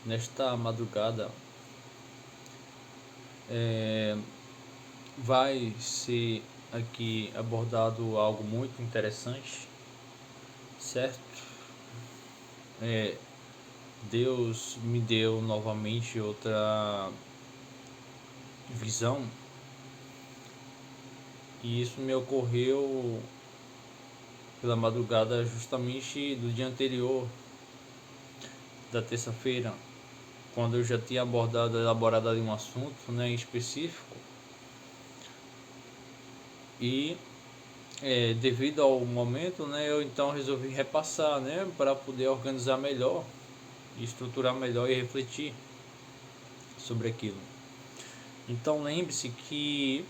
nesta madrugada vai ser aqui abordado algo muito interessante, certo? Deus me deu novamente outra visão, e isso me ocorreu pela madrugada justamente do dia anterior, da terça-feira, quando eu já tinha elaborado ali um assunto, né, em específico, e devido ao momento, né, eu então resolvi repassar, né, para poder organizar melhor, estruturar melhor e refletir sobre aquilo. Então lembre-se que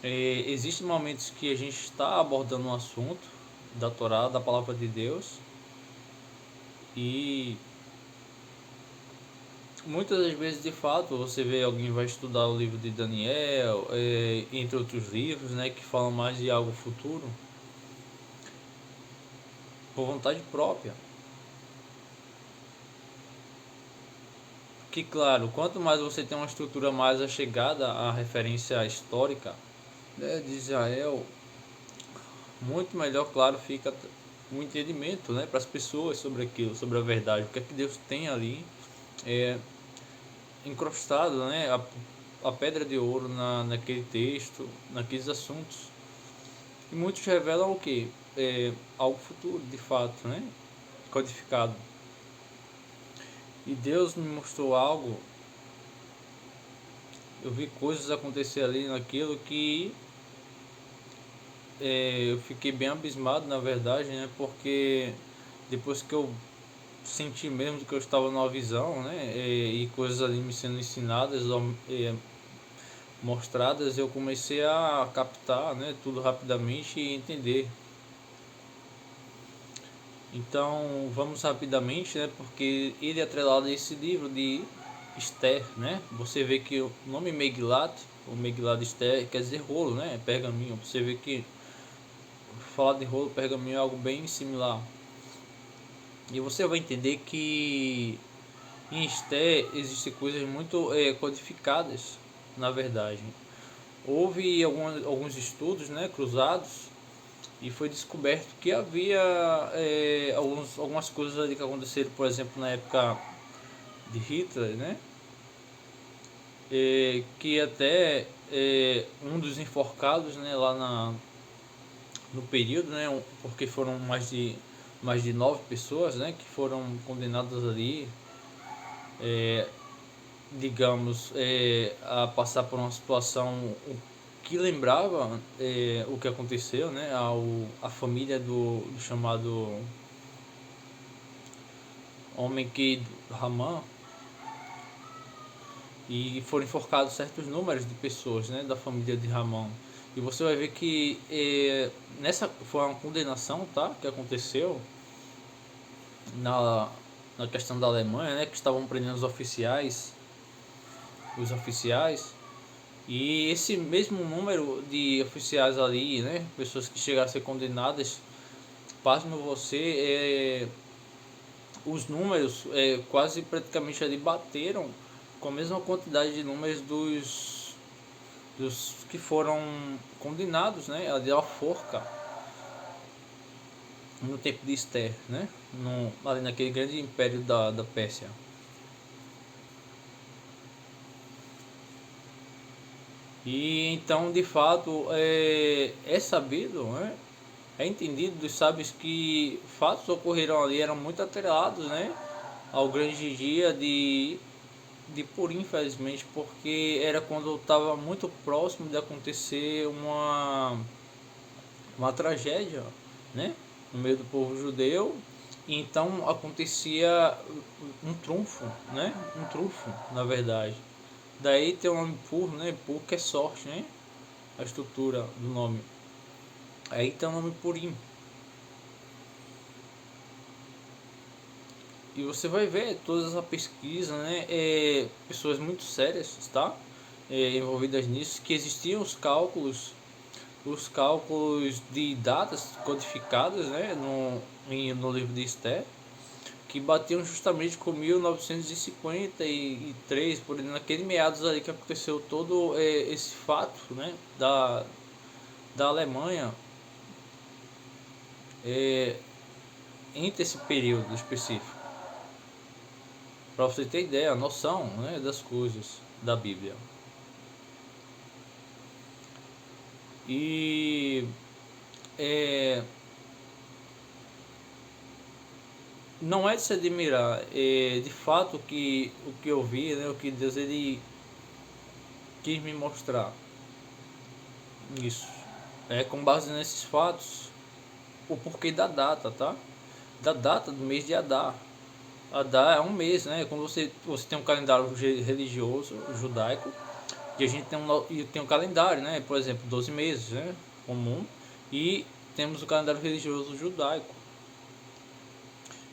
existem momentos que a gente está abordando um assunto da Torá, da Palavra de Deus, e muitas das vezes, de fato, você vê alguém vai estudar o livro de Daniel, entre outros livros, né, que falam mais de algo futuro, por vontade própria. Que, claro, quanto mais você tem uma estrutura mais achegada à referência histórica, né, de Israel, muito melhor, claro, fica um entendimento, né, para as pessoas sobre aquilo, sobre a verdade, o que é que Deus tem ali encrustado, né, a pedra de ouro naquele texto, naqueles assuntos. E muitos revelam o que? Algo futuro, de fato, né, codificado. E Deus me mostrou algo, eu vi coisas acontecer ali naquilo que eu fiquei bem abismado, na verdade, né? Porque depois que eu senti mesmo que eu estava numa visão, né? E coisas ali me sendo ensinadas, mostradas, eu comecei a captar, né? Tudo rapidamente e entender. Então vamos rapidamente, né? Porque ele é atrelado a esse livro de Esther, né? Você vê que o nome Megillat, o Megillat Esther, quer dizer rolo, né? Pergaminho. Você vê que falar de rolo, pergaminho é algo bem similar. E você vai entender que em Esther existem coisas muito codificadas, na verdade. Houve alguns estudos, né, cruzados, e foi descoberto que havia algumas coisas ali que aconteceram, por exemplo, na época de Hitler, né, que até um dos enforcados, né, lá no período, né, porque foram mais de 9 pessoas, né, que foram condenadas ali, digamos, a passar por uma situação que lembrava o que aconteceu, né, a família do chamado homem que Haman, e foram enforcados certos números de pessoas, né, da família de Haman. E você vai ver que nessa foi uma condenação, tá, que aconteceu na questão da Alemanha, né, que estavam prendendo os oficiais, e esse mesmo número de oficiais ali, né, pessoas que chegaram a ser condenadas, pasmo você, os números quase praticamente ali bateram com a mesma quantidade de números dos que foram condenados, né, ali à forca no tempo de Esther, né, ali naquele grande império da Pérsia. E então, de fato, é sabido, né? É entendido dos sábios que fatos ocorreram ali eram muito atrelados, né, ao grande dia de Purim, infelizmente, porque era quando estava muito próximo de acontecer uma tragédia, né, no meio do povo judeu. E então acontecia um trunfo, né, um trunfo, na verdade. Daí tem o nome Pur, né, Pur que é sorte, né, a estrutura do nome. Aí tem o nome Purim. E você vai ver toda essa pesquisa, né, pessoas muito sérias, tá, envolvidas nisso, que existiam os cálculos de datas codificadas, né, no livro de Esther, que batiam justamente com 1953, por aí, naquele meados ali que aconteceu todo esse fato, né, da Alemanha, entre esse período específico, para você ter ideia, a noção, né, das coisas da Bíblia. E não é de se admirar, de fato que o que eu vi, né, o que Deus ele quis me mostrar, isso com base nesses fatos, o porquê da data, tá? Da data do mês de Adar. Adar é um mês, né? Quando você tem um calendário religioso judaico, e a gente tem um calendário, né? Por exemplo, 12 meses, né? Comum, e temos o calendário religioso judaico.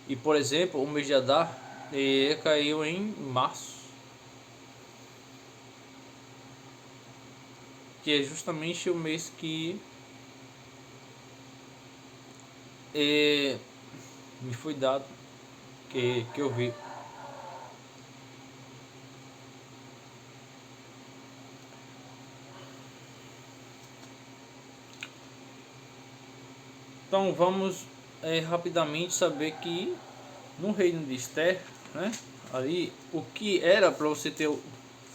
E por exemplo, o mês de Adar caiu em março, que é justamente o mês que me foi dado, que eu vi. Então vamos rapidamente saber que no reino de Esther, né, ali o que era, para você ter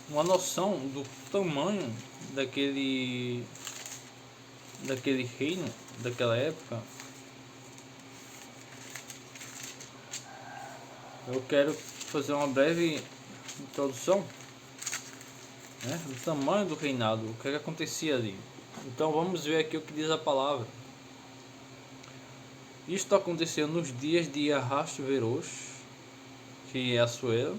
uma noção do tamanho daquele reino, daquela época. Eu quero fazer uma breve introdução, né, do tamanho do reinado, o que acontecia ali. Então vamos ver aqui o que diz a palavra. Isto aconteceu nos dias de Ahasverosh, que é Assuero,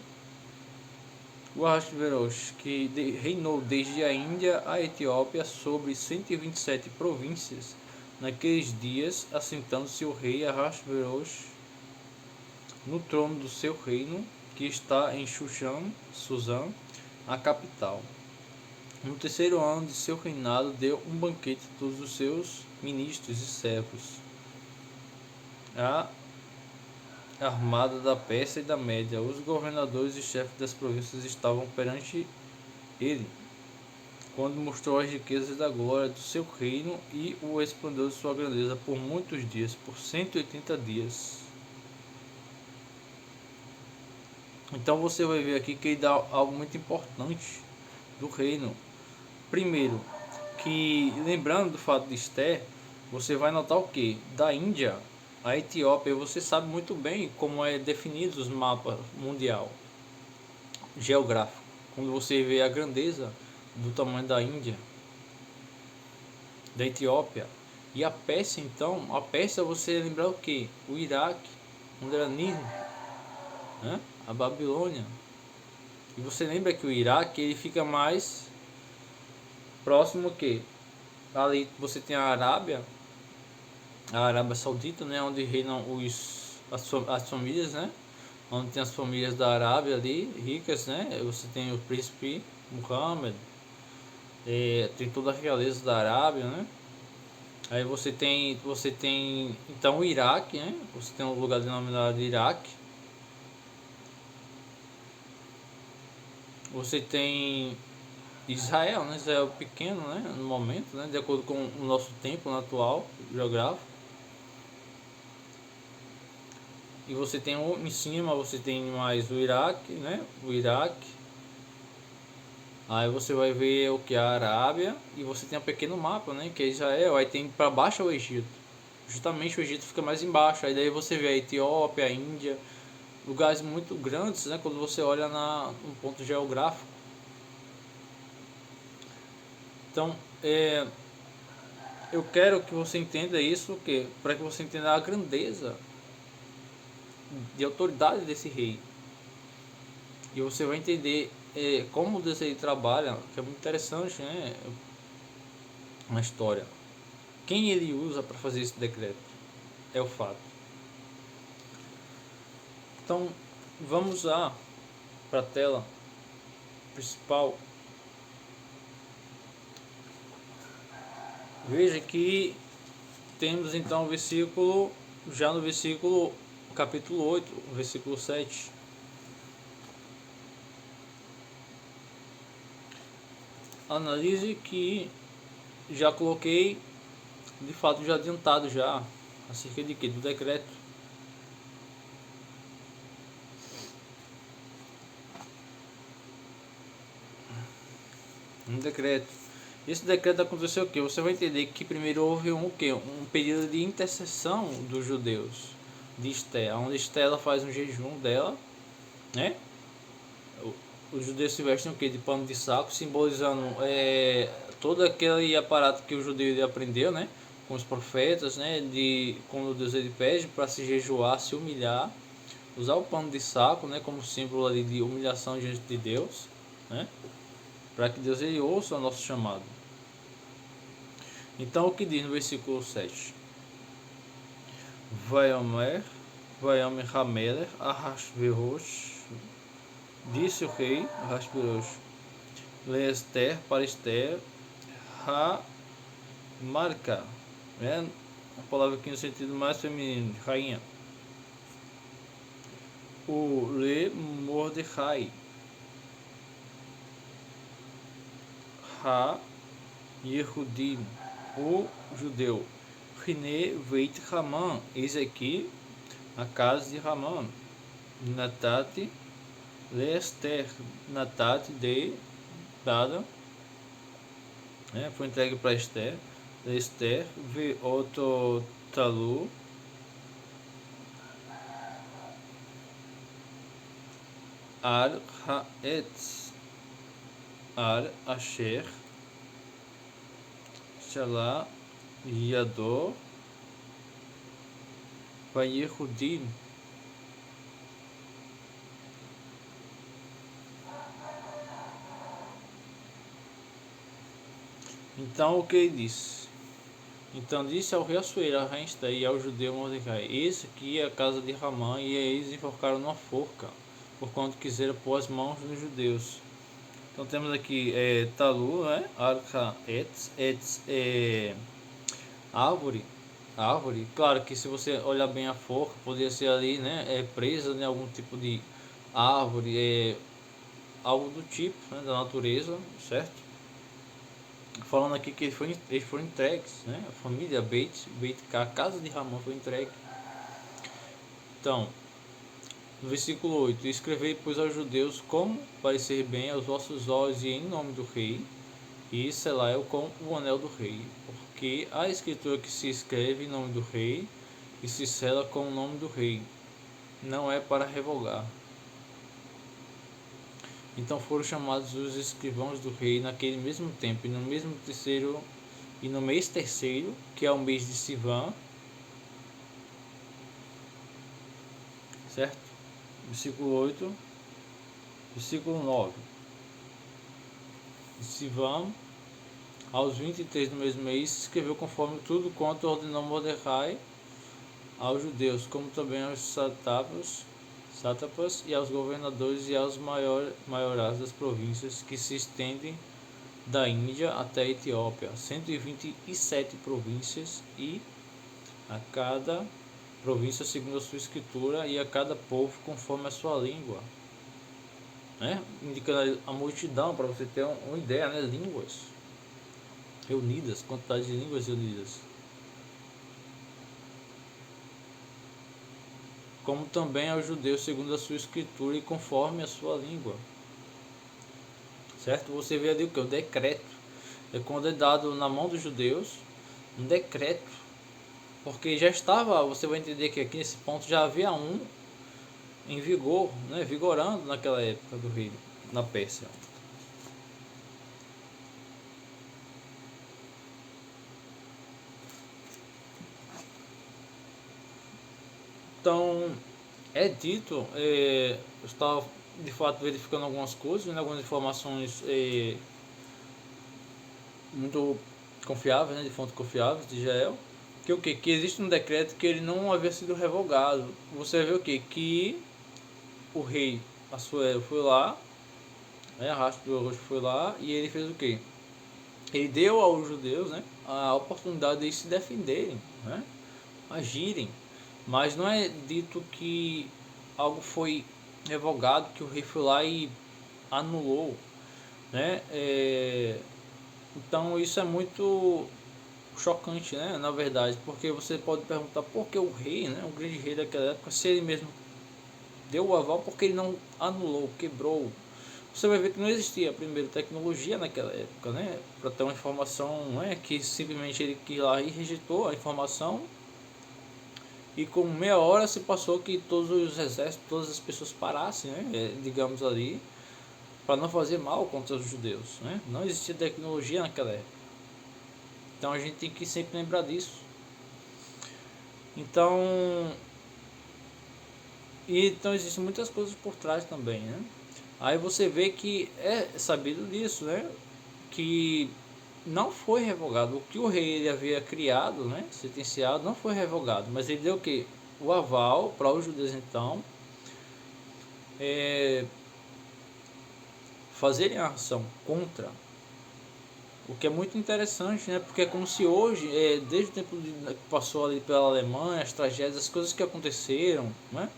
o Ahasverosh, que reinou desde a Índia à Etiópia sobre 127 províncias. Naqueles dias, assentando-se o rei Ahasverosh no trono do seu reino, que está em Susã, a capital. No terceiro ano de seu reinado, deu um banquete a todos os seus ministros e servos. A armada da Pérsia e da Média, os governadores e chefes das províncias estavam perante ele, quando mostrou as riquezas da glória do seu reino e o esplendor de sua grandeza por muitos dias, por 180 dias. Então você vai ver aqui que ele dá algo muito importante do reino. Primeiro, que lembrando do fato de Esther, você vai notar o que? Da Índia a Etiópia, você sabe muito bem como é definido os mapas mundial geográfico. Quando você vê a grandeza do tamanho da Índia, da Etiópia e a Pérsia, então, a Pérsia você lembra o que? O Iraque, onde era Nilo, né? A Babilônia. E você lembra que o Iraque ele fica mais próximo que ali você tem a Arábia Saudita, né, onde reinam as famílias, né, onde tem as famílias da Arábia ali, ricas, né, você tem o príncipe Muhammad, tem toda a realeza da Arábia, né, aí você tem então o Iraque, né, você tem um lugar denominado Iraque, você tem Israel, né, Israel pequeno, né, no momento, né, de acordo com o nosso tempo atual, geográfico. E você tem em cima, você tem mais o Iraque, né? O Iraque. Aí você vai ver o que é a Arábia e você tem um pequeno mapa, né? Que é Israel. Aí tem para baixo é o Egito. Justamente o Egito fica mais embaixo. Aí daí você vê a Etiópia, a Índia, lugares muito grandes, né? Quando você olha num ponto geográfico. Então, eu quero que você entenda isso, que para que você entenda a grandeza de autoridade desse rei. E você vai entender como Deus ele trabalha, que é muito interessante, né? Uma história. Quem ele usa para fazer esse decreto é o fato. Então, vamos lá para a tela principal. Veja que temos então o versículo, já no versículo capítulo 8, versículo 7. Analise que já coloquei, de fato, já adiantado já, acerca de que? Do decreto. Um decreto. Esse decreto aconteceu o que? Você vai entender que primeiro houve um que? Um período de intercessão dos judeus, de Esther, onde Esther ela faz um jejum dela, né? Os judeus se vestem o que? De pano de saco, simbolizando todo aquele aparato que o judeu aprendeu, né? Com os profetas, né? De quando Deus ele pede para se jejuar, se humilhar, usar o pano de saco, né? Como símbolo ali de humilhação diante de Deus, né? Para que Deus ele ouça o nosso chamado. Então o que diz no versículo 7? Vaiomer Hamelech Ahasverosh, disse o rei Ahasverosh, Leester para Esther, Marca, né? Uma palavra aqui no sentido mais feminino, de rainha. O Le Mordecai, Yehudim, o judeu. Rine Veit Haman, eis aqui a casa de Haman. Natate Lester, Natate de dada, né? Foi entregue para Esther. Lester Veototalu Ar Haetz Ar Asher Shalá Yador Vayehudim. Então o que ele disse? Então disse ao rei Assuero, a rainha Esther e ao judeu Mordecai: Esse aqui é a casa de Ramã, e eles enforcaram numa forca, por quanto quiseram pôr as mãos dos judeus. Então temos aqui Talu, né? Arca Etz árvore. Árvore. Claro que se você olhar bem a forca, poderia ser ali, né? Presa em algum tipo de árvore, algo do tipo, né? Da natureza, certo? Falando aqui que eles foram entregues, né? A família a casa de Ramã foi entregue. Então, no versículo 8: Escrevei, pois, aos judeus como parecer bem aos vossos olhos e em nome do rei, e selai-o com o anel do rei, porque a escritura que se escreve em nome do rei e se sela com o nome do rei, não é para revogar. Então foram chamados os escrivãos do rei naquele mesmo tempo, e no mês terceiro, que é o mês de Sivan, certo? Versículo 8, versículo 9. Sivan, aos 23 do mesmo mês, escreveu conforme tudo quanto ordenou Mordecai aos judeus, como também aos sátrapas e aos governadores e aos maiorais das províncias que se estendem da Índia até a Etiópia, 127 províncias, e a cada província segundo a sua escritura, e a cada povo conforme a sua língua, né? Indicando a multidão, para você ter uma ideia, né? Línguas reunidas, quantidade de línguas reunidas. Como também aos judeus segundo a sua escritura e conforme a sua língua. Certo? Você vê ali o que? O decreto. É quando é dado na mão dos judeus um decreto. Porque já estava, você vai entender que aqui nesse ponto já havia um em vigor, né? Vigorando naquela época do rei, na Pérsia. Então, é dito, eu estava de fato verificando algumas coisas, né? Algumas informações muito confiáveis, né? De fontes confiáveis de Israel. Que o que? Que existe um decreto que ele não havia sido revogado. Você vê o que? Que o rei Assuero foi lá, né? Ahasverosh foi lá e ele fez o que? Ele deu aos judeus, né? A oportunidade de se defenderem, né? Agirem. Mas não é dito que algo foi revogado, que o rei foi lá e anulou, né? Então isso é muito chocante, né? Na verdade, porque você pode perguntar por que o rei, né? O grande rei daquela época, se ele mesmo deu o aval, porque ele não anulou, quebrou. Você vai ver que não existia primeiro tecnologia naquela época, né? Para ter uma informação, não é que simplesmente ele quis lá e rejeitou a informação. E com meia hora se passou que todos os exércitos, todas as pessoas parassem, né? Digamos ali, para não fazer mal contra os judeus, né? Não existia tecnologia naquela época. Então a gente tem que sempre lembrar disso. Então, então existem muitas coisas por trás também, né? Aí você vê que é sabido disso, né? Que não foi revogado. O que o rei ele havia criado, né? Sentenciado, não foi revogado. Mas ele deu o quê? O aval para os judeus então é, fazerem a ação contra. O que é muito interessante, né? Porque é como se hoje, desde o tempo que passou ali pela Alemanha, as tragédias, as coisas que aconteceram, né?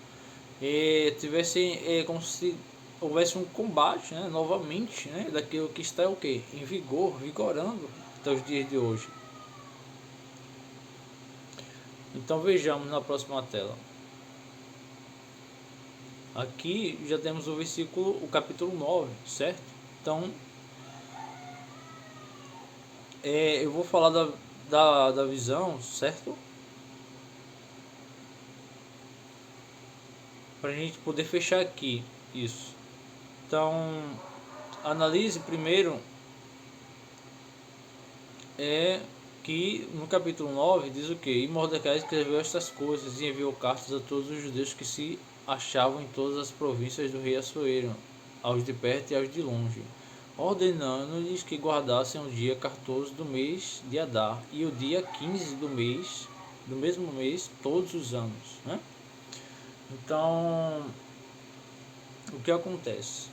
Tivessem como se houvesse um combate, né? Novamente, né? Daquilo que está o quê? Em vigor, vigorando até os dias de hoje. Então vejamos na próxima tela. Aqui já temos o versículo, o capítulo 9, certo? Então, eu vou falar da visão, certo? Para a gente poder fechar aqui isso. Então, analise primeiro que no capítulo 9 diz o que? E Mordecai escreveu estas coisas e enviou cartas a todos os judeus que se achavam em todas as províncias do rei Assuero, aos de perto e aos de longe, ordenando-lhes que guardassem o dia 14 do mês de Adar e o dia 15 do mesmo mês, todos os anos, né? Então, o que acontece?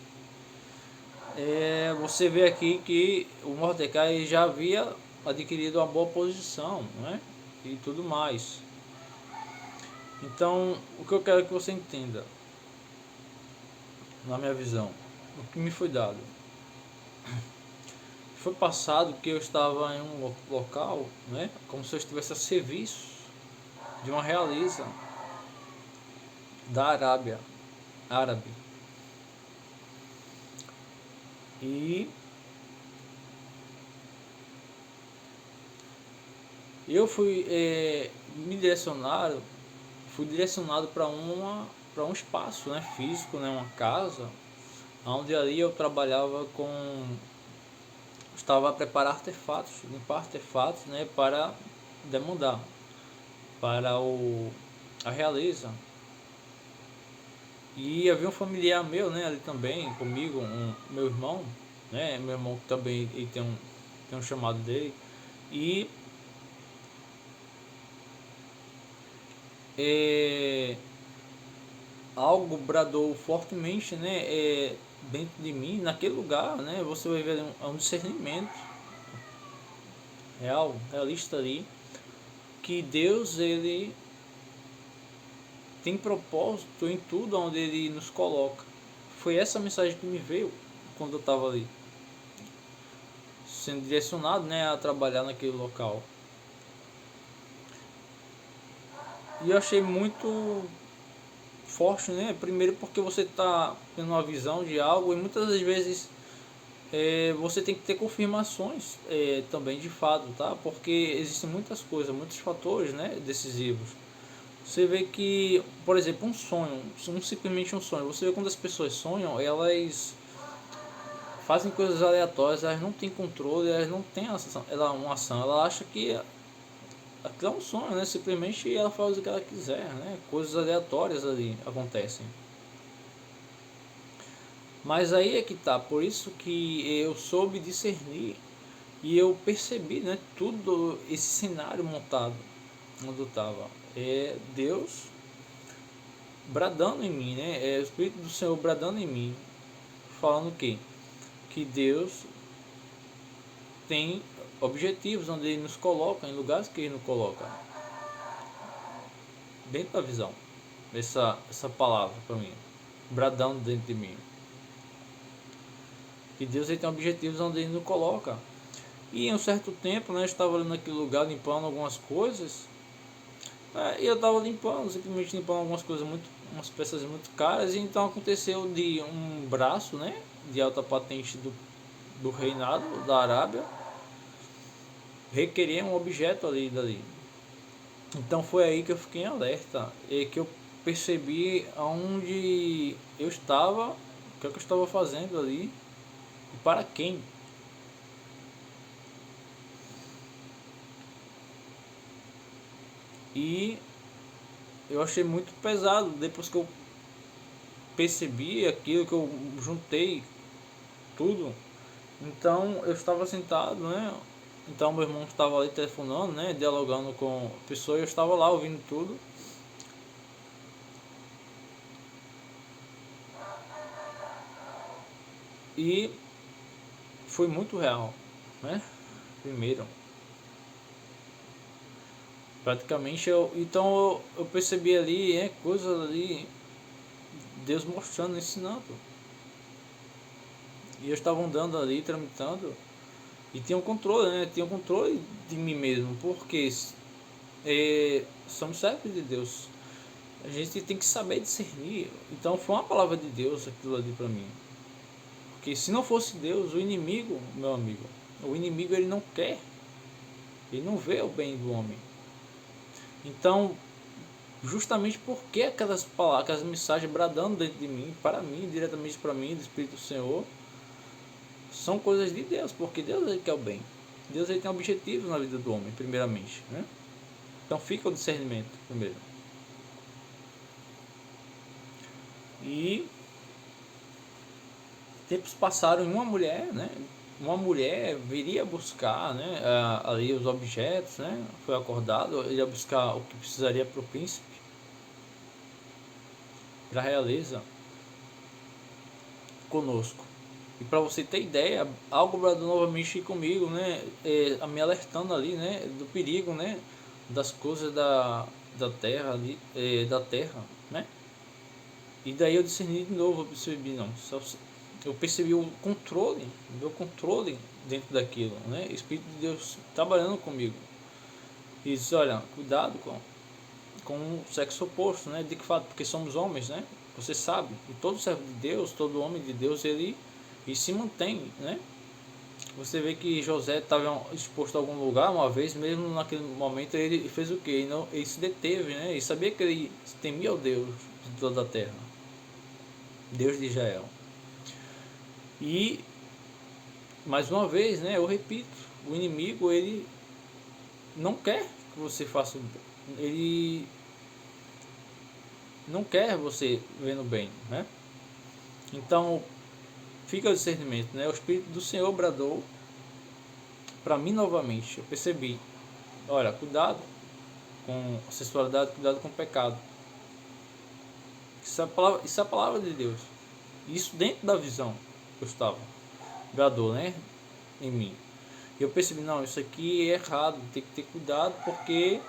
Você vê aqui que o Mordecai já havia adquirido uma boa posição, né? E tudo mais. Então, o que eu quero que você entenda, na minha visão, o que me foi dado, foi passado que eu estava em um local, né? Como se eu estivesse a serviço de uma realeza da Arábia, árabe. E eu fui direcionado para um espaço, né, físico, né, uma casa, onde ali eu trabalhava estava a preparar artefatos, limpar artefatos, né, para demandar para a realeza. E havia um familiar meu, né, ali também comigo, meu irmão, né, meu irmão que também ele tem um chamado dele. E algo bradou fortemente, né, dentro de mim, naquele lugar, né, você vai ver um discernimento realista ali, que Deus ele tem propósito em tudo onde ele nos coloca. Foi essa mensagem que me veio quando eu estava ali, sendo direcionado, né, a trabalhar naquele local. E eu achei muito forte, né? Primeiro porque você está tendo uma visão de algo e muitas das vezes você tem que ter confirmações também de fato, tá? Porque existem muitas coisas, muitos fatores, né, decisivos. Você vê que, por exemplo, um sonho, simplesmente um sonho. Você vê quando as pessoas sonham, elas fazem coisas aleatórias, elas não têm controle, elas não têm uma ação. Ela acha que aquilo é um sonho, né? Simplesmente ela faz o que ela quiser, né? Coisas aleatórias ali acontecem. Mas aí é que tá, por isso que eu soube discernir e eu percebi, né, tudo esse cenário montado onde eu estava. Deus bradando em mim, né? O Espírito do Senhor bradando em mim, falando que Deus tem objetivos onde Ele nos coloca, em lugares que Ele nos coloca. dentro da visão, essa palavra para mim, bradando dentro de mim. Que Deus ele tem objetivos onde ele nos coloca. E em um certo tempo, né, eu estava ali naquele lugar limpando algumas coisas. E eu estava limpando, simplesmente limpando algumas coisas umas peças muito caras. E então aconteceu de um braço, né, de alta patente do reinado da Arábia requerer um objeto ali dali. Então foi aí que eu fiquei em alerta e que eu percebi aonde eu estava, o que eu estava fazendo ali e para quem. E eu achei muito pesado depois que eu percebi aquilo, que eu juntei tudo. Então eu estava sentado, né? Então meu irmão estava ali telefonando, né? Dialogando com a pessoa e eu estava lá ouvindo tudo. E foi muito real, né? Primeiro, praticamente eu percebi ali, coisas ali, Deus mostrando, ensinando. E eu estava andando ali, tramitando, e tinha um controle, né? Tinha um controle de mim mesmo, porque somos servos de Deus. A gente tem que saber discernir. Então foi uma palavra de Deus aquilo ali para mim. Porque se não fosse Deus, o inimigo, meu amigo, o inimigo ele não quer, ele não vê o bem do homem. Então, justamente porque aquelas palavras, aquelas mensagens bradando dentro de mim, para mim, diretamente para mim, do Espírito do Senhor, são coisas de Deus, porque Deus ele quer o bem. Deus ele tem objetivos na vida do homem, primeiramente, né? Então fica o discernimento primeiro. E tempos passaram e uma mulher, né? Uma mulher viria buscar, né? Ali os objetos, né? Foi acordado, ele ia buscar o que precisaria para o príncipe, para a realeza, conosco. E para você ter ideia, algo bradou novamente comigo, né? Me alertando ali, né? Do perigo, né? Das coisas da terra ali, da terra, né? E daí eu discerni de novo, eu percebi, não, eu percebi o controle, meu controle dentro daquilo, né? O Espírito de Deus trabalhando comigo. E disse, olha, cuidado com o sexo oposto, né? De que fato, porque somos homens, né? Você sabe, e todo servo de Deus, todo homem de Deus, ele se mantém, né? Você vê que José estava exposto a algum lugar uma vez, mesmo naquele momento ele fez o quê? Ele se deteve, né? Ele sabia que ele temia o Deus de toda a terra, Deus de Israel. E mais uma vez, né? Eu repito, o inimigo ele não quer que você faça, ele não quer você vendo bem, né? Então fica o discernimento, né? O Espírito do Senhor bradou para mim novamente. Eu percebi, olha, cuidado com a sexualidade, cuidado com o pecado. Isso é a palavra de Deus. Isso dentro da visão que eu estava. Bradou, né? Em mim. E eu percebi, não, isso aqui é errado, tem que ter cuidado, porque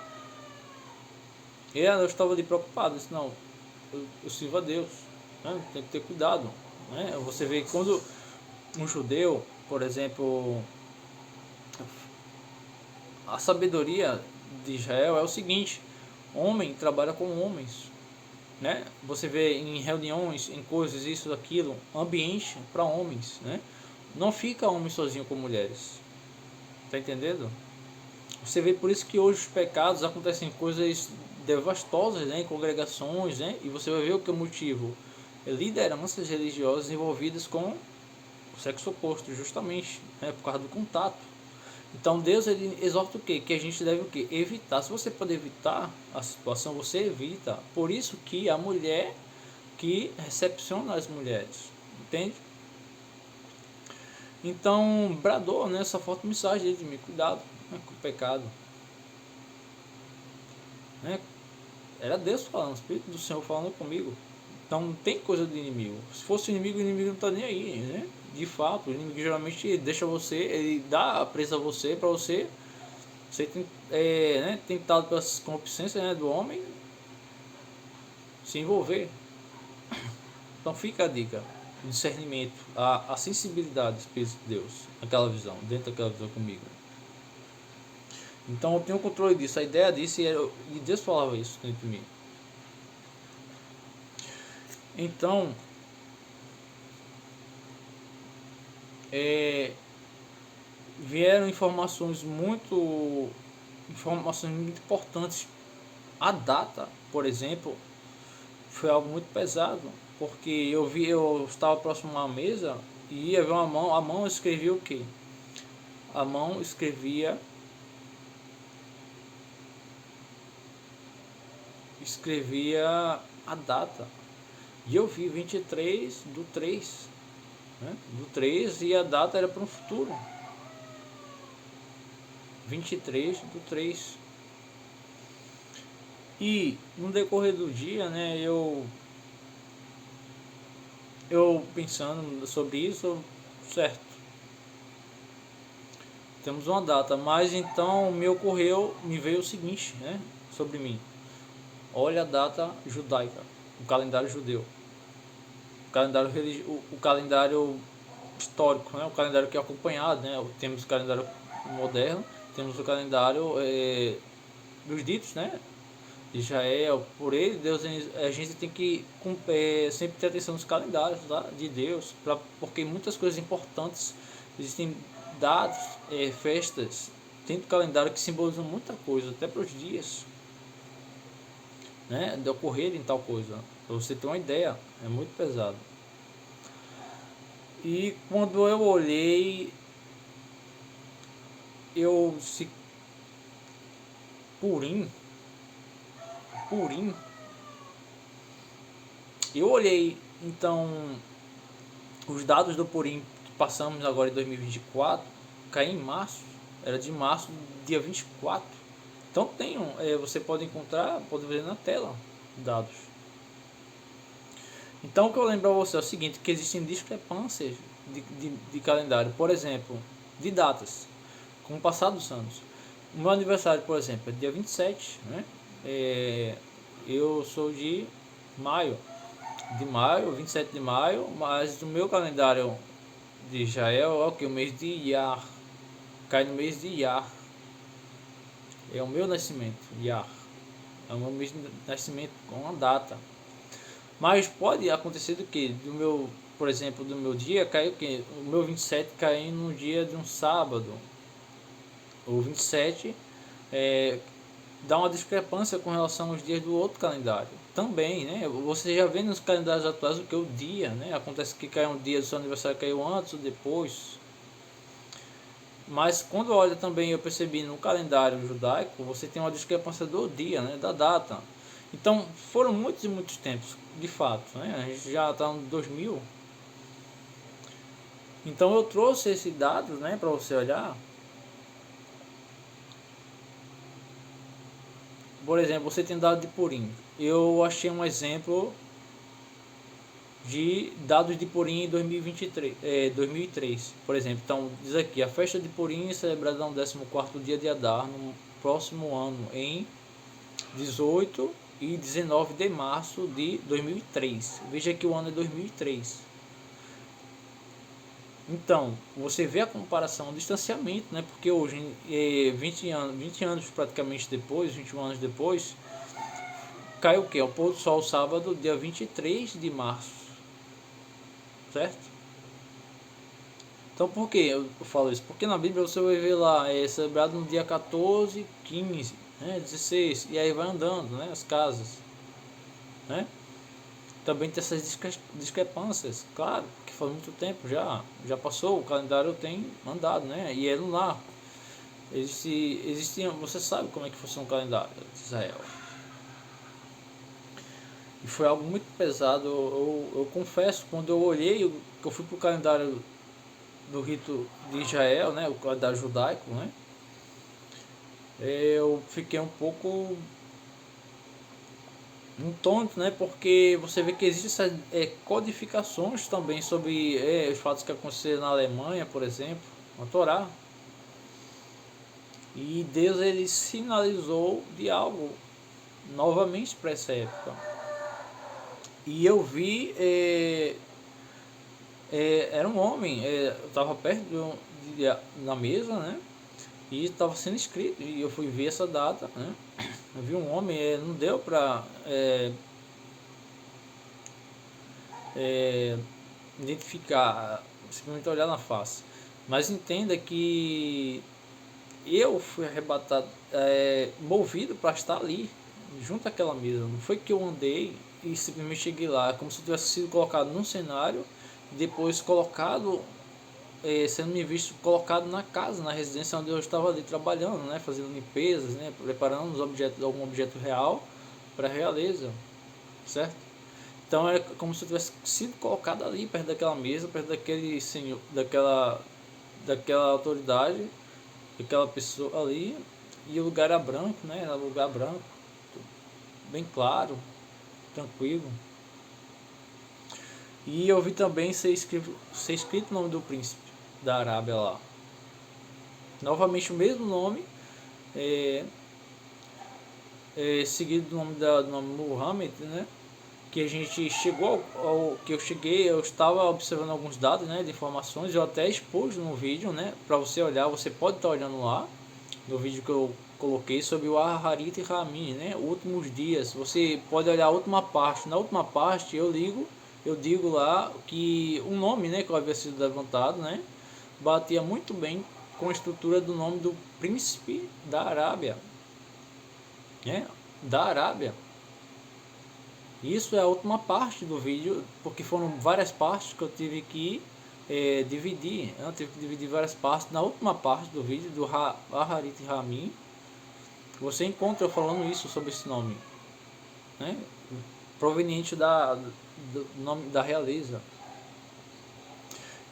eu estava ali preocupado. Eu disse, não, eu sirvo a Deus, né? Tem que ter cuidado, né? Você vê que quando um judeu, por exemplo, a sabedoria de Israel é o seguinte: homem trabalha com homens, né? Você vê em reuniões, em coisas, isso, aquilo, ambiente para homens, né? Não fica homem sozinho com mulheres, tá entendendo? Você vê por isso que hoje os pecados acontecem coisas devastosas, né? Em congregações, né? E você vai ver o que é o motivo: é lideranças religiosas envolvidas com o sexo oposto, justamente, né? Por causa do contato. Então Deus ele exorta o quê? Que a gente deve o quê? Evitar. Se você pode evitar a situação, você evita. Por isso que a mulher que recepciona as mulheres, entende? Então bradou, né, essa forte mensagem de mim, cuidado, né, com o pecado, né? Era Deus falando, o Espírito do Senhor falando comigo. Então não tem coisa de inimigo. Se fosse o inimigo não está nem aí, né? De fato, o inimigo geralmente deixa você, ele dá a presa a você para você tem, né, tentado pelas concupiscências, né, do homem, se envolver. Então fica a dica, o discernimento, a sensibilidade do Espírito de Deus, aquela visão, dentro daquela visão comigo. Então eu tenho controle disso, a ideia disso, e Deus falava isso dentro de mim. Então, vieram informações muito importantes. A data, por exemplo, foi algo muito pesado, porque eu estava próximo a uma mesa e ia ver uma mão, a mão escrevia o quê? A mão escrevia a data. E eu vi 23/3, né? Do 3, e a data era para um futuro. 23/3. E no decorrer do dia, né, eu pensando sobre isso, certo, temos uma data, mas então me veio o seguinte, né, sobre mim: olha a data judaica, o calendário judeu, o calendário histórico, né, o calendário que é acompanhado, né, temos o calendário moderno, temos o calendário dos ditos, né, de Israel. Por ele, Deus, a gente tem que sempre ter atenção nos calendários, tá, de Deus, porque muitas coisas importantes existem, dados, festas dentro do calendário que simbolizam muita coisa, até para os dias, né, de ocorrerem tal coisa. Para você ter uma ideia, é muito pesado. E quando eu olhei, se Purim, eu olhei então os dados do Purim que passamos agora em 2024, caiu em março, era de março, dia 24. Então você pode encontrar, pode ver na tela dados. Então o que eu lembro a você é o seguinte, que existem discrepâncias de calendário, por exemplo, de datas, com o passar dos anos. O meu aniversário, por exemplo, é dia 27, né? Eu sou de maio, 27 de maio, mas o meu calendário de Israel é o que? O mês de Iyar, cai no mês de Iyar, é o meu nascimento, Iyar, é o meu mês de nascimento com uma data. Mas pode acontecer do que? Por exemplo, do meu dia cair o que? O meu 27 cair no dia de um sábado, o 27 dá uma discrepância com relação aos dias do outro calendário. Também, né? Você já vê nos calendários atuais o que? O dia, né? Acontece que cai um dia do seu aniversário, caiu antes ou depois. Mas quando olha também, eu percebi no calendário judaico, você tem uma discrepância do dia, né? Da data. Então foram muitos e muitos tempos, de fato, né? A gente já está no 2000. Então eu trouxe esses dados, né, para você olhar. Por exemplo, você tem dado de Purim. Eu achei um exemplo de dados de Purim em 2003, por exemplo. Então, diz aqui: a festa de Purim é celebrada no 14º dia de Adar, no próximo ano, em 18 e 19 de março de 2003. Veja que o ano é 2003. Então, você vê a comparação, o distanciamento, né? Porque hoje, 20 anos praticamente depois, 21 anos depois, cai o que? O pôr do sol sábado, dia 23 de março, certo? Então por que eu falo isso? Porque na Bíblia você vai ver lá, é celebrado no dia 14, 15, né, 16, e aí vai andando, né, as casas, né? Também tem essas discrepâncias, claro, que faz muito tempo já passou, o calendário tem andado, né, e é lunar. Existiam, você sabe como é que funciona o calendário de Israel. E foi algo muito pesado, eu confesso, quando eu olhei, que eu fui para o calendário do rito de Israel, né, o calendário judaico, né, eu fiquei um pouco tonto, né, porque você vê que existem essas codificações também sobre os fatos que aconteceram na Alemanha, por exemplo, na Torá. E Deus, ele sinalizou de algo novamente para essa época. E eu vi, era um homem, eu estava perto na mesa, né? E estava sendo escrito, e eu fui ver essa data, né? Eu vi um homem, não deu para identificar, simplesmente olhar na face. Mas entenda que eu fui arrebatado, movido para estar ali, junto àquela mesa. Não foi que eu andei e simplesmente cheguei lá, como se eu tivesse sido colocado num cenário, depois colocado, sendo me visto colocado na casa, na residência onde eu estava ali trabalhando, né, fazendo limpezas, né, preparando os objetos, algum objeto real para a realeza, certo? Então é como se eu tivesse sido colocado ali, perto daquela mesa, perto daquele senhor, daquela autoridade, daquela pessoa ali, e o lugar era branco, né? Era um lugar branco, bem claro, tranquilo. E eu vi também ser escrito o nome do príncipe da Arábia lá. Novamente o mesmo nome, é, seguido do nome Muhammad, né? Que a gente chegou que eu cheguei, eu estava observando alguns dados, né, de informações, eu até expus no vídeo, né, para você olhar, você pode estar olhando lá no vídeo que eu coloquei sobre o Harith Ramin, né, últimos dias. Você pode olhar a última parte. Na última parte eu digo lá que o nome, né, que havia sido levantado, né, batia muito bem com a estrutura do nome do príncipe da Arábia, né, da Arábia. Isso é a última parte do vídeo, porque foram várias partes que eu tive que dividir. Eu tive que dividir várias partes. Na última parte do vídeo do Harith Ramin, você encontra eu falando isso sobre esse nome, né? Proveniente do nome da realeza.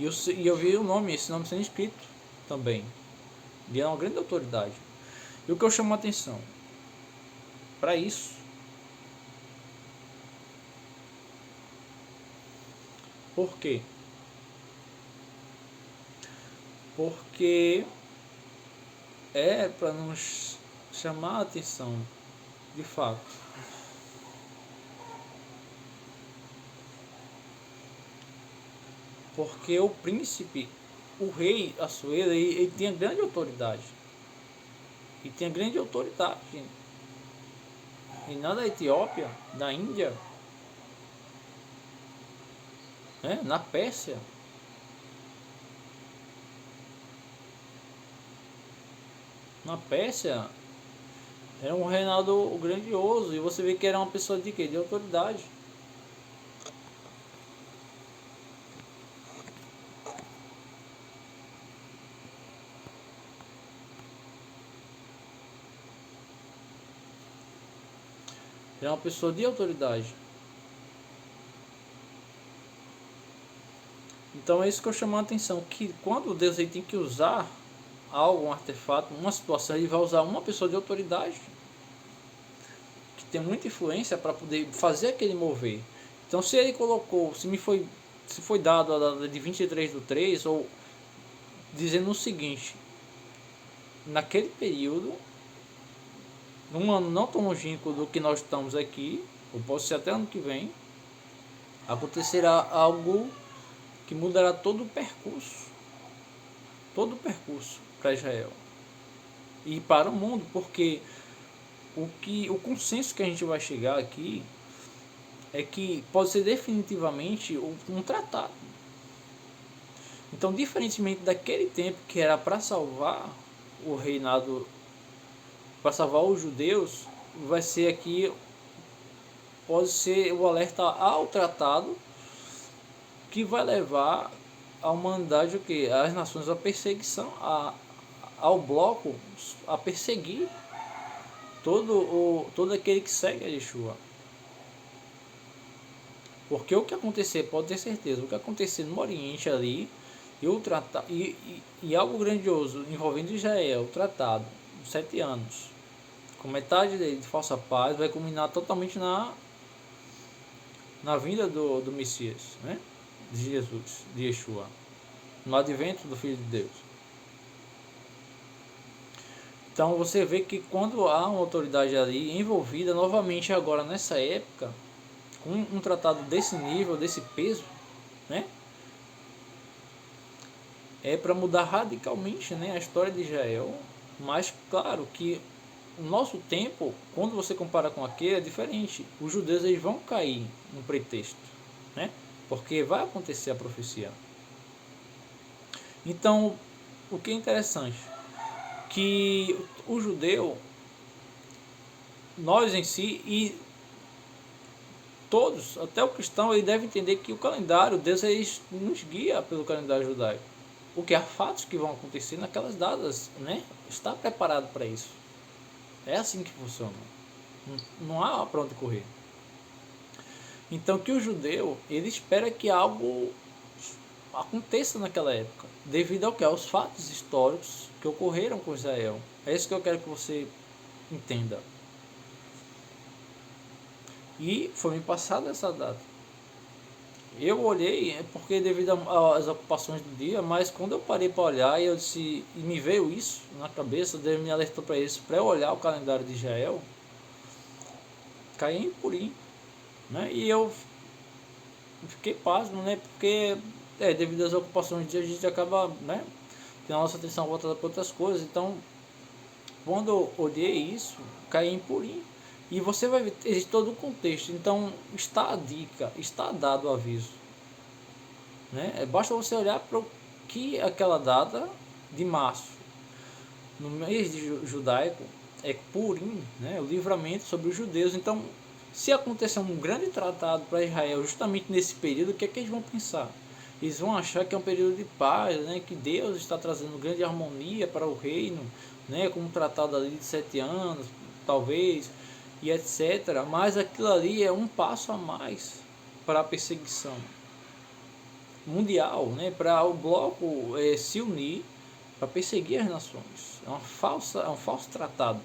E eu vi esse nome sendo escrito também. E é uma grande autoridade. E o que eu chamo a atenção para isso, por quê? Porque é para nos chamar a atenção, de fato. Porque o príncipe, o rei Assuero, ele tinha grande autoridade. E tinha grande autoridade. E na da Etiópia, na Índia, né, na Pérsia. Na Pérsia era um reinado grandioso. E você vê que era uma pessoa de quê? De autoridade. Era uma pessoa de autoridade. Então é isso que eu chamo a atenção. Que quando Deus ele tem que usar algo, um artefato, uma situação, ele vai usar uma pessoa de autoridade. Que tem muita influência para poder fazer aquele mover. Então se ele colocou, se foi dado a data de 23/3, ou dizendo o seguinte, naquele período, num ano não tão longínquo do que nós estamos aqui, ou pode ser até ano que vem, acontecerá algo que mudará todo o percurso para Israel e para o mundo, porque o consenso que a gente vai chegar aqui é que pode ser definitivamente um tratado. Então, diferentemente daquele tempo que era para salvar o reinado, para salvar os judeus, vai ser aqui, pode ser o alerta ao tratado que vai levar a humanidade, o que? As nações à perseguição, ao bloco a perseguir todo aquele que segue a Yeshua. Porque o que acontecer, pode ter certeza, o que acontecer no Oriente ali, e algo grandioso envolvendo Israel, o tratado, 7 anos, com metade de falsa paz, vai culminar totalmente na vinda do Messias, né? De Jesus, de Yeshua, no advento do Filho de Deus. Então você vê que quando há uma autoridade ali envolvida, novamente agora nessa época, com um tratado desse nível, desse peso, né, é para mudar radicalmente, né, a história de Israel. Mas claro que o nosso tempo, quando você compara com aquele, é diferente. Os judeus eles vão cair no pretexto, né, porque vai acontecer a profecia. Então, o que é interessante, que o judeu, nós em si, e todos, até o cristão, ele deve entender que o calendário, Deus ele nos guia pelo calendário judaico. O que há fatos que vão acontecer naquelas datas, né? Está preparado para isso. É assim que funciona. Não há para onde correr. Então, que o judeu, ele espera que algo aconteça naquela época, devido ao que? Aos fatos históricos que ocorreram com Israel. É isso que eu quero que você entenda. E foi me passada essa data. Eu olhei, porque devido às ocupações do dia, mas quando eu parei para olhar e eu disse, e me veio isso na cabeça, Deus me alertou para isso, para eu olhar o calendário de Israel, caí em Purim, né? E eu fiquei pasmo, né? Porque devido às ocupações do dia a gente acaba, né, tendo a nossa atenção voltada para outras coisas. Então, quando eu olhei isso, caí em Purim. E você vai ver, existe todo o contexto. Então, está a dica, está dado o aviso, né? Basta você olhar para o que aquela data de março, no mês de judaico, é Purim, né? O livramento sobre os judeus. Então, se acontecer um grande tratado para Israel justamente nesse período, o que é que eles vão pensar? Eles vão achar que é um período de paz, né? Que Deus está trazendo grande harmonia para o reino, né? Com um tratado ali de 7 anos, talvez, e etc. Mas aquilo ali é um passo a mais para a perseguição mundial, né? Para o bloco se unir para perseguir as nações. É um falso tratado.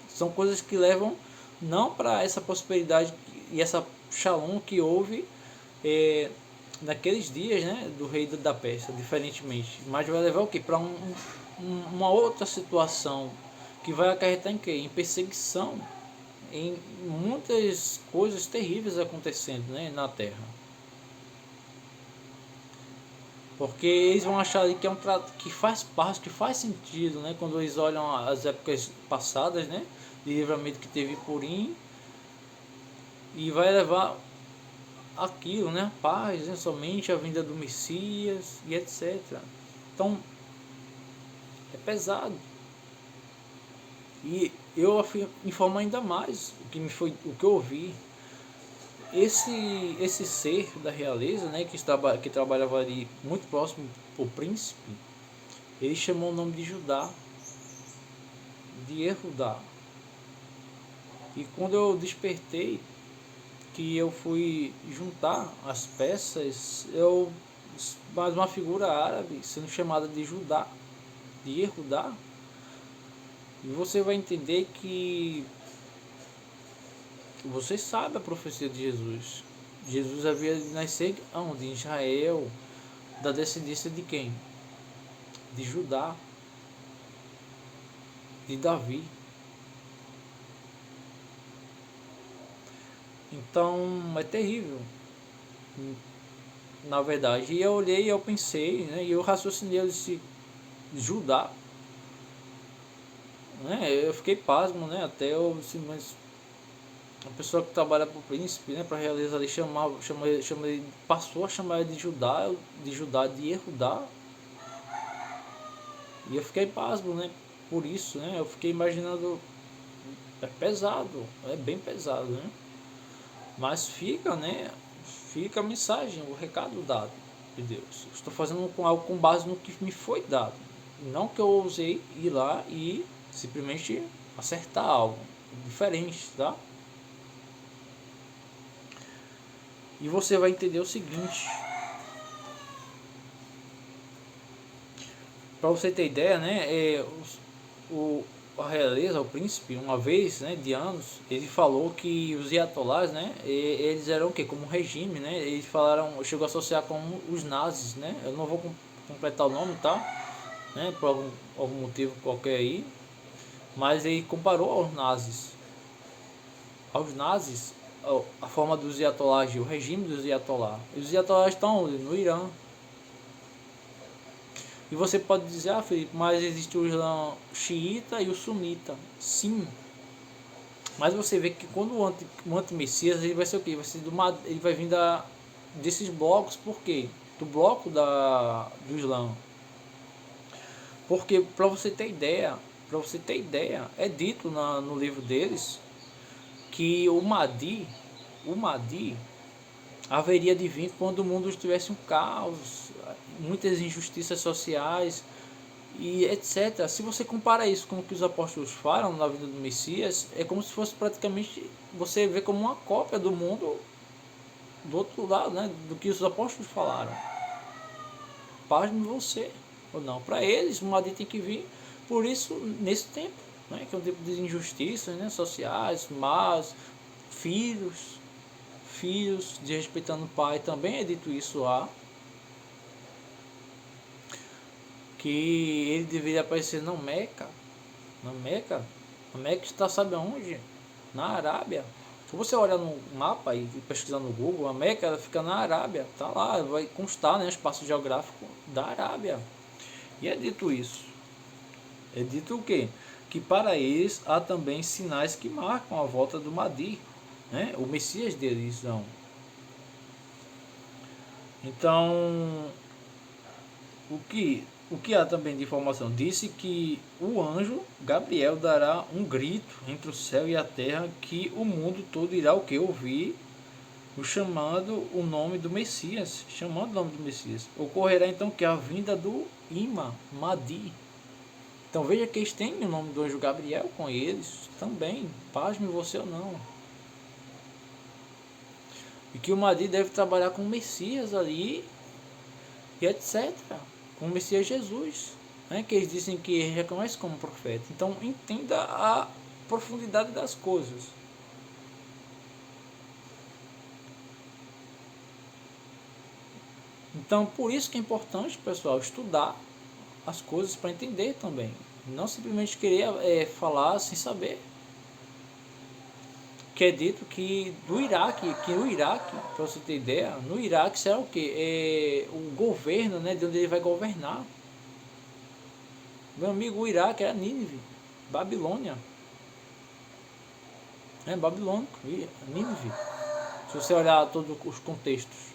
São coisas que levam não para essa prosperidade e essa shalom que houve naqueles dias, né, do rei da Pérsia, diferentemente. Mas vai levar o quê? Para uma outra situação que vai acarretar em quê? Em perseguição, em muitas coisas terríveis acontecendo, né, na Terra. Porque eles vão achar que é um trato que faz parte, que faz sentido, né, quando eles olham as épocas passadas, né, de livramento que teve Purim, e vai levar aquilo, né, a paz, né, somente a vinda do Messias e etc. Então é pesado. E eu informo ainda mais o que eu ouvi. Esse ser da realeza, né, que trabalhava ali muito próximo ao príncipe, ele chamou o nome de Judá, de Erudá. E quando eu despertei, que eu fui juntar as peças, mais uma figura árabe sendo chamada de Judá, de Erudá, e você vai entender que você sabe a profecia de Jesus. Jesus havia de nascer onde? Em Israel, da descendência de quem? De Judá, de Davi. Então é terrível, na verdade. E eu olhei e eu pensei, né, e eu raciocinei, eu disse, Judá, né? Eu fiquei pasmo, né? Até eu disse, mas a pessoa que trabalha para o príncipe, né, para realizar ali, passou a chamar ele de Judá, de Erudá. E eu fiquei pasmo, né? Por isso, né? Eu fiquei imaginando, é pesado, é bem pesado, né? Mas fica, né? Fica a mensagem, o recado dado de Deus. Estou fazendo com algo com base no que me foi dado. Não que eu ousei ir lá e simplesmente acertar algo diferente, tá? E você vai entender o seguinte. Para você ter ideia, né? A realeza, o príncipe, uma vez, né, de anos, ele falou que os iatolás, né, eles eram o quê? Como um regime, né? Eles falaram, chegou a associar com os nazis, né? Eu não vou completar o nome, tá? Né, por algum motivo qualquer aí, mas ele comparou aos nazis. aos nazis a forma dos iatolás, o regime dos iatolás. E os iatolás estão onde? No Irã. E você pode dizer, ah, Felipe, mas existe o Islã xiita e o sunita. Sim. Mas você vê que quando o anti-messias, ele vai ser o quê? Ele vai vir desses blocos. Por quê? Do bloco do Islã. Porque, para você ter ideia, é dito no livro deles que o Mahdi haveria de vir quando o mundo estivesse um caos, muitas injustiças sociais e etc. Se você compara isso com o que os apóstolos falam na vida do Messias, é como se fosse praticamente, você vê como uma cópia do mundo do outro lado, né, do que os apóstolos falaram. Pasme você ou não. Para eles, o Mahdi tem que vir, por isso, nesse tempo, né, que é um tempo de injustiças, né, sociais, mas filhos desrespeitando o pai, também é dito isso lá, que ele deveria aparecer na Meca. A Meca está, sabe aonde? Na Arábia. Se você olhar no mapa e pesquisar no Google, a Meca, ela fica na Arábia, tá lá, vai constar, né, o espaço geográfico da Arábia. E é dito isso. É dito o quê? Que para eles há também sinais que marcam a volta do Mahdi, né? O Messias deles são. Então, o que há também de informação? Disse que o anjo Gabriel dará um grito entre o céu e a terra, que o mundo todo irá o que? Ouvir, chamando o nome do Messias. Chamando o nome do Messias. Ocorrerá então que a vinda do Imã, Mahdi. Então veja que eles têm o nome do anjo Gabriel com eles também. Pasme você ou não. E que o Mahdi deve trabalhar com o Messias ali, e etc. Com o Messias Jesus, né? Que eles dizem que ele reconhece como profeta. Então entenda a profundidade das coisas. Então por isso que é importante, pessoal, estudar as coisas para entender também. Não simplesmente querer falar sem saber. Que é dito que o Iraque, para você ter ideia, no Iraque será o quê? O governo, né, de onde ele vai governar. Meu amigo, o Iraque era Nínive, Babilônia. É babilônico, Nínive. Se você olhar todos os contextos.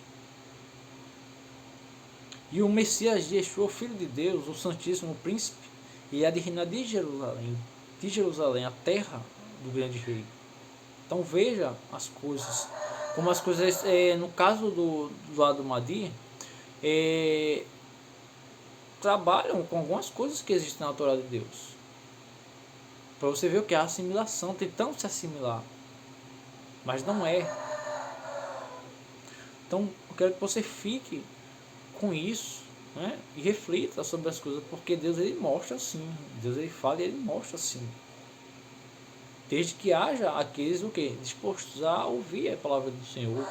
E o Messias Yeshua, filho de Deus, o Santíssimo Príncipe, e há de reinar de Jerusalém, a terra do grande rei. Então veja as coisas, como as coisas, no caso do lado Mahdi, trabalham com algumas coisas que existem na Torá de Deus. Para você ver o que é a assimilação, tentando se assimilar, mas não é. Então eu quero que você fique com isso, né, e reflita sobre as coisas, porque Deus ele mostra assim, Deus ele fala e ele mostra assim. Desde que haja aqueles o quê? Dispostos a ouvir a palavra do Senhor,